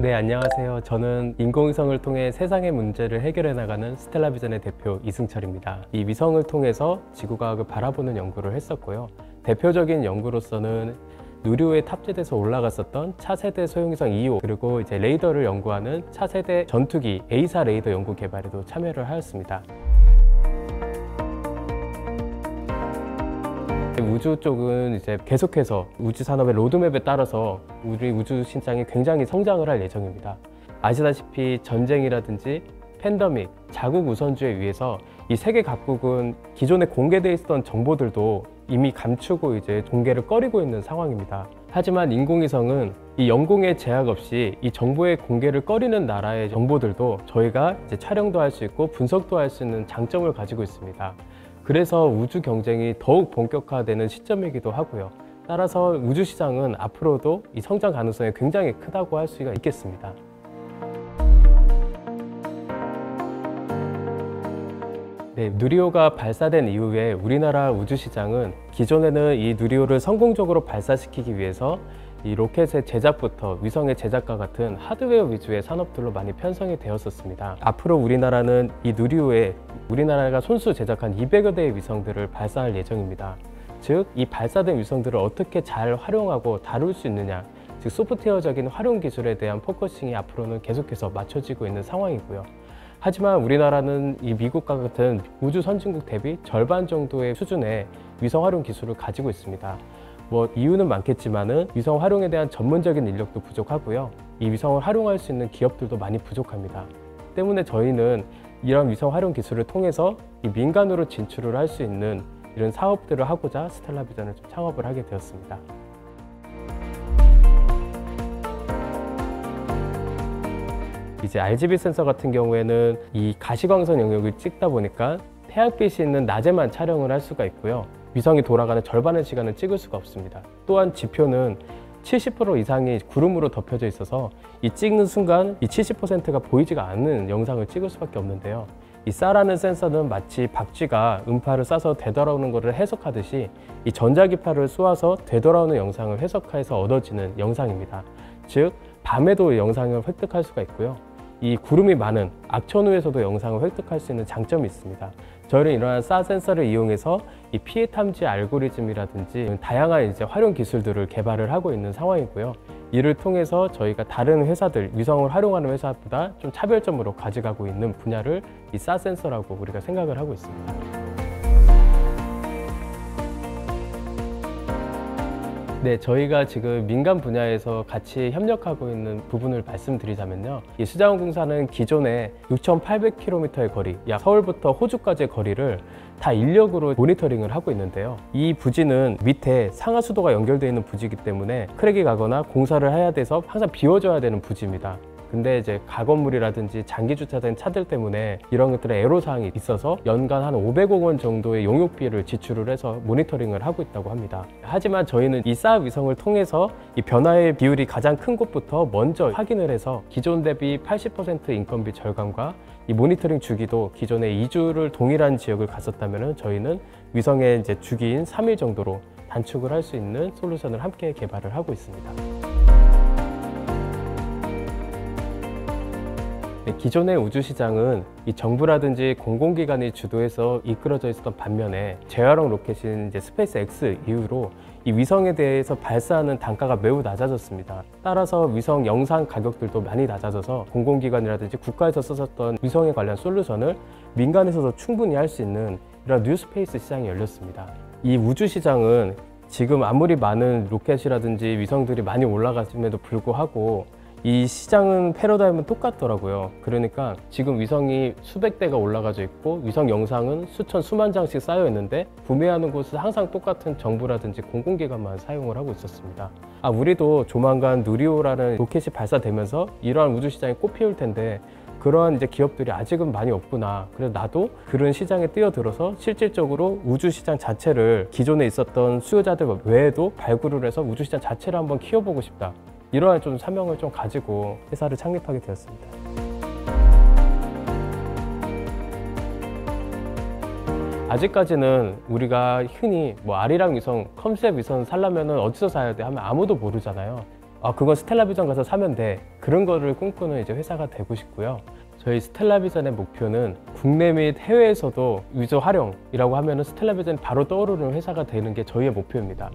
네, 안녕하세요. 저는 인공위성을 통해 세상의 문제를 해결해 나가는 스텔라비전의 대표 이승철입니다. 이 위성을 통해서 지구과학을 바라보는 연구를 했었고요. 대표적인 연구로서는 누리호에 탑재돼서 올라갔었던 차세대 소형위성 2호, 그리고 이제 레이더를 연구하는 차세대 전투기 A사 레이더 연구 개발에도 참여를 하였습니다. 우주 쪽은 이제 계속해서 우주 산업의 로드맵에 따라서 우리 우주 시장이 굉장히 성장을 할 예정입니다. 아시다시피 전쟁이라든지 팬데믹, 자국 우선주의에 의해서 이 세계 각국은 기존에 공개되어 있었던 정보들도 이미 감추고 이제 공개를 꺼리고 있는 상황입니다. 하지만 인공위성은 이 영공의 제약 없이 이 정보의 공개를 꺼리는 나라의 정보들도 저희가 이제 촬영도 할 수 있고 분석도 할 수 있는 장점을 가지고 있습니다. 그래서 우주 경쟁이 더욱 본격화되는 시점이기도 하고요. 따라서 우주 시장은 앞으로도 이 성장 가능성이 굉장히 크다고 할 수가 있겠습니다. 네, 누리호가 발사된 이후에 우리나라 우주 시장은 기존에는 이 누리호를 성공적으로 발사시키기 위해서 이 로켓의 제작부터 위성의 제작과 같은 하드웨어 위주의 산업들로 많이 편성이 되었었습니다. 앞으로 우리나라는 이 누리호에 우리나라가 손수 제작한 200여 대의 위성들을 발사할 예정입니다. 즉, 이 발사된 위성들을 어떻게 잘 활용하고 다룰 수 있느냐, 즉 소프트웨어적인 활용 기술에 대한 포커싱이 앞으로는 계속해서 맞춰지고 있는 상황이고요. 하지만 우리나라는 이 미국과 같은 우주 선진국 대비 절반 정도의 수준의 위성 활용 기술을 가지고 있습니다. 이유는 많겠지만은 위성 활용에 대한 전문적인 인력도 부족하고요. 이 위성을 활용할 수 있는 기업들도 많이 부족합니다. 때문에 저희는 이런 위성 활용 기술을 통해서 이 민간으로 진출을 할 수 있는 이런 사업들을 하고자 스텔라비전을 좀 창업을 하게 되었습니다. 이제 RGB 센서 같은 경우에는 이 가시광선 영역을 찍다 보니까 태양빛이 있는 낮에만 촬영을 할 수가 있고요. 위성이 돌아가는 절반의 시간은 찍을 수가 없습니다. 또한 지표는 70% 이상이 구름으로 덮여져 있어서 이 찍는 순간 이 70%가 보이지가 않는 영상을 찍을 수밖에 없는데요. 이 쌀라는 센서는 마치 박쥐가 음파를 쏴서 되돌아오는 것을 해석하듯이 이 전자기파를 쏘아서 되돌아오는 영상을 해석해서 얻어지는 영상입니다. 즉, 밤에도 영상을 획득할 수가 있고요. 이 구름이 많은 악천후에서도 영상을 획득할 수 있는 장점이 있습니다. 저희는 이러한 쌀 센서를 이용해서 이 피해 탐지 알고리즘이라든지 다양한 이제 활용 기술들을 개발을 하고 있는 상황이고요. 이를 통해서 저희가 다른 회사들, 위성을 활용하는 회사보다 좀 차별점으로 가져가고 있는 분야를 이 쌀 센서라고 우리가 생각을 하고 있습니다. 네, 저희가 지금 민간 분야에서 같이 협력하고 있는 부분을 말씀드리자면요. 이 수자원공사는 기존에 6,800km의 거리, 약 서울부터 호주까지의 거리를 다 인력으로 모니터링을 하고 있는데요. 이 부지는 밑에 상하수도가 연결되어 있는 부지이기 때문에 크랙이 가거나 공사를 해야 돼서 항상 비워줘야 되는 부지입니다. 근데 이제 가건물이라든지 장기 주차된 차들 때문에 이런 것들의 애로사항이 있어서 연간 한 500억 원 정도의 용역비를 지출을 해서 모니터링을 하고 있다고 합니다. 하지만 저희는 이 쌀 위성을 통해서 이 변화의 비율이 가장 큰 곳부터 먼저 확인을 해서 기존 대비 80% 인건비 절감과 이 모니터링 주기도 기존에 2주를 동일한 지역을 갔었다면 저희는 위성의 이제 주기인 3일 정도로 단축을 할 수 있는 솔루션을 함께 개발을 하고 있습니다. 기존의 우주 시장은 이 정부라든지 공공기관이 주도해서 이끌어져 있었던 반면에 재활용 로켓인 이제 스페이스 X 이후로 이 위성에 대해서 발사하는 단가가 매우 낮아졌습니다. 따라서 위성 영상 가격들도 많이 낮아져서 공공기관이라든지 국가에서 썼었던 위성에 관련 솔루션을 민간에서도 충분히 할 수 있는 이런 뉴스페이스 시장이 열렸습니다. 이 우주 시장은 지금 아무리 많은 로켓이라든지 위성들이 많이 올라갔음에도 불구하고 이 시장은 패러다임은 똑같더라고요. 그러니까 지금 위성이 수백 대가 올라가져 있고 위성 영상은 수천 수만 장씩 쌓여 있는데 구매하는 곳은 항상 똑같은 정부라든지 공공기관만 사용을 하고 있었습니다. 우리도 조만간 누리호라는 로켓이 발사되면서 이러한 우주 시장이 꽃피울 텐데 그러한 이제 기업들이 아직은 많이 없구나. 그래서 나도 그런 시장에 뛰어들어서 실질적으로 우주 시장 자체를 기존에 있었던 수요자들 외에도 발굴을 해서 우주 시장 자체를 한번 키워보고 싶다. 이러한 좀 사명을 좀 가지고 회사를 창립하게 되었습니다. 아직까지는 우리가 흔히 아리랑 위성, 컨셉 위성 살려면 어디서 사야 돼 하면 아무도 모르잖아요. 그건 스텔라비전 가서 사면 돼, 그런 거를 꿈꾸는 이제 회사가 되고 싶고요. 저희 스텔라비전의 목표는 국내 및 해외에서도 유저 활용이라고 하면은 스텔라비전이 바로 떠오르는 회사가 되는 게 저희의 목표입니다.